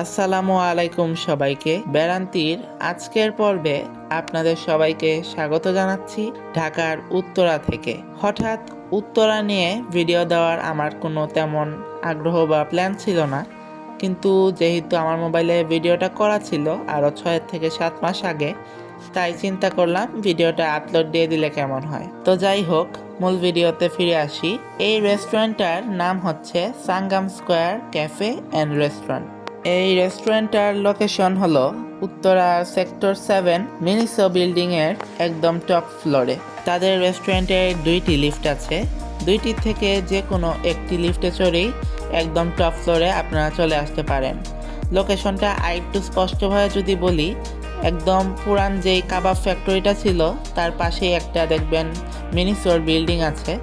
আসসালামু আলাইকুম সবাইকে। বেড়ান্তির আজকের পর্বে আপনাদের সবাইকে স্বাগত জানাচ্ছি ঢাকার উত্তরা থেকে। হঠাৎ উত্তরা নিয়ে ভিডিও দেওয়ার আমার কোনো তেমন আগ্রহ বা প্ল্যান ছিল না, কিন্তু যেহেতু আমার মোবাইলে ভিডিওটা করা ছিল আরও 6 থেকে 7 মাস আগে, তাই চিন্তা করলাম ভিডিওটা আপলোড দিয়ে দিলে কেমন হয়। তো যাই হোক, মূল ভিডিওতে ফিরে আসি। এই রেস্টুরেন্টটার নাম হচ্ছে Sangam square cafe and restaurant. এই রেস্টুরেন্টটার লোকেশন হলো উত্তরা সেক্টর 7 মিনিসো বিল্ডিং এর একদম টপ ফ্লোরে। তাদের রেস্টুরেন্টে 2টি লিফট আছে, 2টি থেকে যে কোনো একটি লিফটে চড়েই একদম টপ ফ্লোরে আপনারা চলে আসতে পারেন। লোকেশনটা আরেকটু স্পষ্টভাবে যদি বলি, একদম পুরান যেই কাবাব ফ্যাক্টরিটা ছিল তার পাশেই একটা দেখবেন মিনিসোর বিল্ডিং আছে,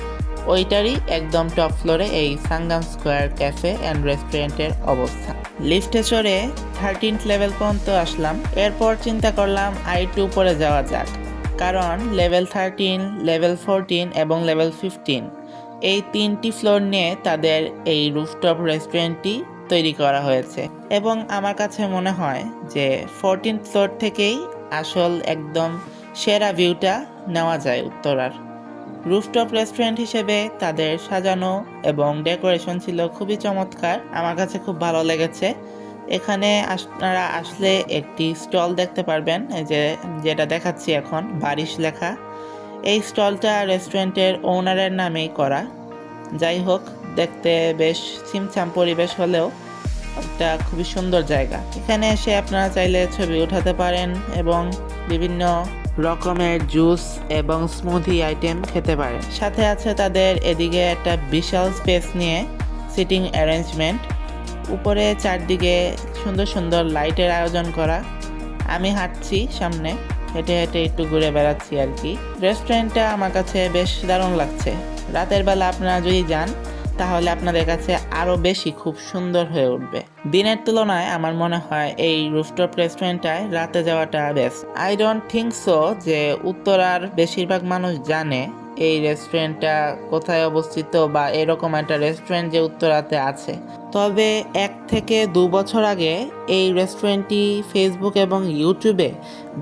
ওইটারই একদম টপ ফ্লোরে এই সাঙ্গাম স্কোয়ার ক্যাফে অ্যান্ড রেস্টুরেন্টের অবস্থা। লিফটে চড়ে 13th লেভেল পর্যন্ত আসলাম। এরপর চিন্তা করলাম আরেকটু উপরে যাওয়া যাক, কারণ লেভেল 13, লেভেল 14 এবং লেভেল 15 এই 3টি ফ্লোর নিয়ে তাদের এই রুফটপ রেস্টুরেন্টটি তৈরি করা হয়েছে। এবং আমার কাছে মনে হয় যে 14th ফ্লোর থেকেই আসল একদম সেরা ভিউটা নেওয়া যায় উত্তরার। রুফটপ রেস্টুরেন্ট হিসেবে তাদের সাজানো এবং ডেকোরেশন ছিল খুবই চমৎকার, আমার কাছে খুব ভালো লেগেছে। এখানে আপনারা আসলে একটি স্টল দেখতে পারবেন, যেটা দেখাচ্ছি এখন, বারিশ লেখা। এই স্টলটা রেস্টুরেন্টের ওনারের নামেই করা। যাই হোক, দেখতে বেশ ছিমছাম পরিবেশ হলেও একটা খুবই সুন্দর জায়গা। এখানে এসে আপনারা চাইলে ছবি উঠাতে পারেন এবং বিভিন্ন রকমের জুস এবং স্মুদি আইটেম খেতে পারেন। সাথে আছে তাদের এদিকে একটা বিশাল স্পেস নিয়ে সিটিং অ্যারেঞ্জমেন্ট, উপরে চারদিকে সুন্দর সুন্দর লাইটের আয়োজন করা। আমি হাঁটছি সামনে, হেঁটে হেঁটে একটু ঘুরে বেড়াচ্ছি আর কি। রেস্টুরেন্টটা আমার কাছে বেশ দারুণ লাগছে। রাতের বেলা আপনারা যদি যান তাহলে আপনাদের কাছে আরও বেশি খুব সুন্দর হয়ে উঠবে। দিনের তুলনায় আমার মনে হয় এই রুফটপ রেস্টুরেন্টটায় রাতে যাওয়াটা best. I don't think so যে উত্তরার বেশিরভাগ মানুষ জানে এই রেস্টুরেন্টটা কোথায় অবস্থিত বা এরকম একটা রেস্টুরেন্ট যে উত্তরাতে আছে। তবে 1 থেকে 2 বছর আগে এই রেস্টুরেন্টটি ফেসবুক এবং ইউটিউবে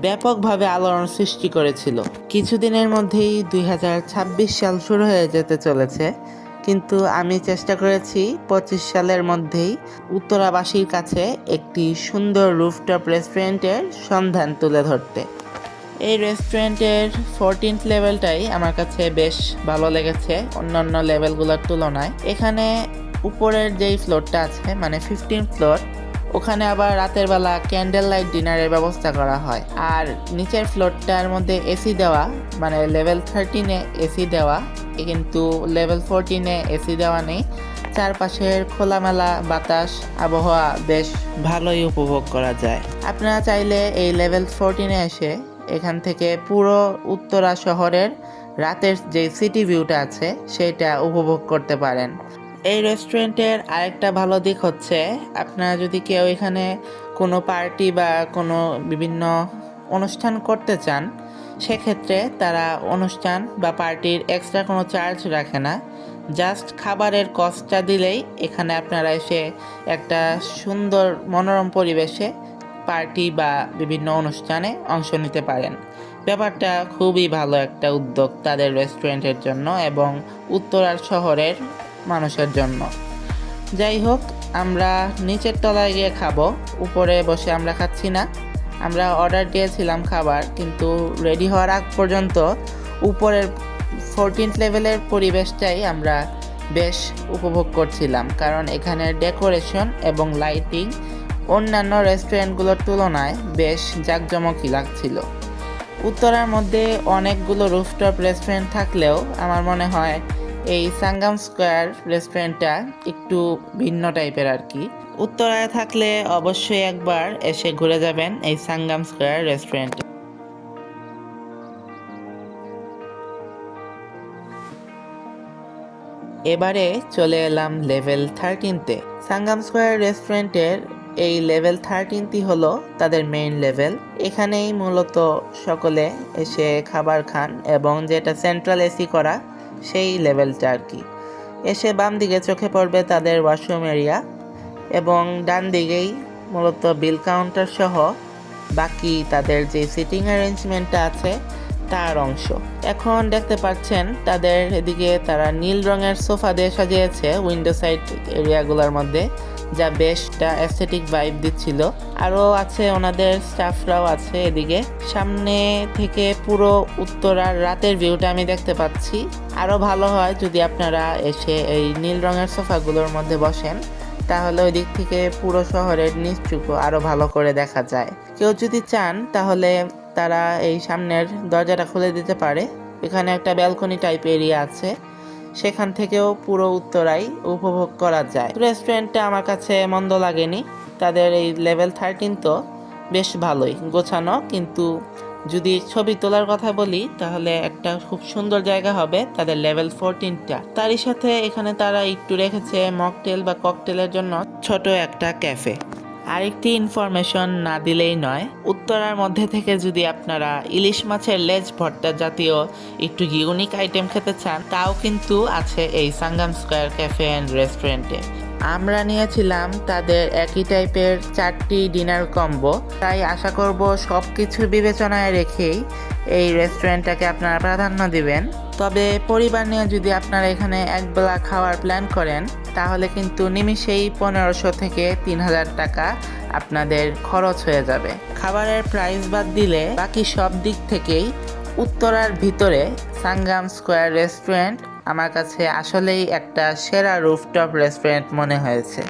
ব্যাপকভাবে আলোড়ন সৃষ্টি করেছিল। কিছুদিনের মধ্যেই 2026 সাল শুরু হয়ে যেতে চলেছে, কিন্তু আমি চেষ্টা করেছি 25 সালের মধ্যেই উত্তরাবাসীর কাছে একটি সুন্দর রুফটপ রেস্টুরেন্টের সন্ধান তুলে ধরতে। এই রেস্টুরেন্টের 14th লেভেলটাই আমার কাছে বেশ ভালো লেগেছে অন্যান্য লেভেলগুলোর তুলনায়। এখানে উপরের যেই ফ্লোরটা আছে মানে 15th ফ্লোর, ওখানে আবার রাতের বেলা ক্যান্ডেল লাইট ডিনারের ব্যবস্থা করা হয়। আর নিচের ফ্লোরটার মধ্যে এসি দেওয়া, মানে লেভেল 13-এ এসি দেওয়া, কিন্তু লেভেল 14-এ এসি দেওয়া নেই। চারপাশের খোলামেলা বাতাস, আবহাওয়া বেশ ভালোই উপভোগ করা যায়। আপনারা চাইলে এই লেভেল 14-এ এসে এখান থেকে পুরো উত্তরা শহরের রাতের যে সিটি ভিউটা আছে সেটা উপভোগ করতে পারেন। এই রেস্টুরেন্টের আরেকটা ভালো দিক হচ্ছে, আপনারা যদি কেউ এখানে কোনো পার্টি বা কোনো বিভিন্ন অনুষ্ঠান করতে চান, সেক্ষেত্রে তারা অনুষ্ঠান বা পার্টির এক্সট্রা কোনো চার্জ রাখে না। জাস্ট খাবারের কস্টটা দিলেই এখানে আপনারা এসে একটা সুন্দর মনোরম পরিবেশে পার্টি বা বিভিন্ন অনুষ্ঠানে অংশ নিতে পারেন। ব্যাপারটা খুবই ভালো একটা উদ্যোগ তাদের রেস্টুরেন্টের জন্য এবং উত্তরার শহরের মানুষের জন্য। যাই হোক, আমরা নিচের তলায় গিয়ে খাবো, উপরে বসে আমরা খাচ্ছি না। আমরা অর্ডার দিয়েছিলাম খাবার, কিন্তু রেডি হওয়ার আগ পর্যন্ত উপরের 14th লেভেলের পরিবেশটাই আমরা বেশ উপভোগ করছিলাম, কারণ এখানের ডেকোরেশন এবং লাইটিং অন্যান্য রেস্টুরেন্টগুলোর তুলনায় বেশ জাঁকজমকই লাগছিল। উত্তরার মধ্যে অনেকগুলো রুফটপ রেস্টুরেন্ট থাকলেও আমার মনে হয় এই সাঙ্গাম স্কোয়ার রেস্টুরেন্টটা একটু ভিন্ন টাইপের আর কি। উত্তরায় থাকলে অবশ্যই একবার এসে ঘুরে যাবেন এই সাঙ্গাম স্কোয়ার রেস্টুরেন্টে। এবারে চলে এলাম লেভেল 13-তে। সাঙ্গাম স্কোয়ার রেস্টুরেন্টের এই লেভেল 13টি হলো তাদের মেইন লেভেল। এখানেই মূলত সকলে এসে খাবার খান এবং যেটা সেন্ট্রাল এসি করা সেই লেভেলটা আর কি। এসে বাম দিকে চোখে পড়বে তাদের ওয়াশরুম এরিয়া এবং ডান দিকেই মূলত বিল কাউন্টার সহ বাকি তাদের যে সিটিং অ্যারেঞ্জমেন্টটা আছে তার অংশ। এখন দেখতে পাচ্ছেন তাদের এদিকে তারা নীল রঙের সোফা দিয়ে সাজিয়েছে উইন্ডো সাইড এরিয়াগুলোর মধ্যে, যা বেশটা অ্যাস্থেটিক ভাইব দিচ্ছিল। আরও আছে ওনাদের স্টাফরাও আছে এদিকে। সামনে থেকে পুরো উত্তরার রাতের ভিউটা আমি দেখতে পাচ্ছি। আরও ভালো হয় যদি আপনারা এসে এই নীল রঙের সোফাগুলোর মধ্যে বসেন, তাহলে ওই দিক থেকে পুরো শহরের নিচটুকু আরও ভালো করে দেখা যায়। কেউ যদি চান তাহলে তারা এই সামনের দরজাটা খুলে দিতে পারে। এখানে একটা ব্যালকনি টাইপ এরিয়া আছে, সেখান থেকেও পুরো উত্তরাই উপভোগ করা যায়। রেস্টুরেন্টটা আমার কাছে মন্দ লাগেনি। তাদের এই লেভেল 13 তো বেশ ভালোই গোছানো, কিন্তু যদি ছবি তোলার কথা বলি তাহলে একটা খুব সুন্দর জায়গা হবে তাদের লেভেল 14টা। তারই সাথে এখানে তারা একটু রেখেছে মকটেল বা ককটেলের জন্য ছোট একটা ক্যাফে। আরেকটি ইনফরমেশন না দিলেই নয়, উত্তরার মধ্যে থেকে যদি আপনারা ইলিশ মাছের লেজ ভর্তা জাতীয় একটু ইউনিক আইটেম খেতে চান, তাও কিন্তু আছে এই সাঙ্গাম স্কোয়ার ক্যাফে অ্যান্ড রেস্টুরেন্টে। আমরা নিয়েছিলাম তাদের একই টাইপের 4টি ডিনার কম্বো, তাই আশা করব সব কিছু বিবেচনায় রেখেই এই রেস্টুরেন্টটাকে আপনারা প্রাধান্য দিবেন। তবে পরিবার নিয়ে যদি আপনারা এখানে একবেলা খাওয়ার প্ল্যান করেন, তাহলে কিন্তু নিমিষেই 1500 থেকে 3000 টাকা আপনাদের খরচ হয়ে যাবে। খাবারের প্রাইস বাদ দিলে বাকি সব দিক থেকেই উত্তরার ভিতরে সাঙ্গাম স্কোয়ার রেস্টুরেন্ট আমার কাছে আসলেই একটা সেরা রুফটপ রেস্টুরেন্ট মনে হয়েছে।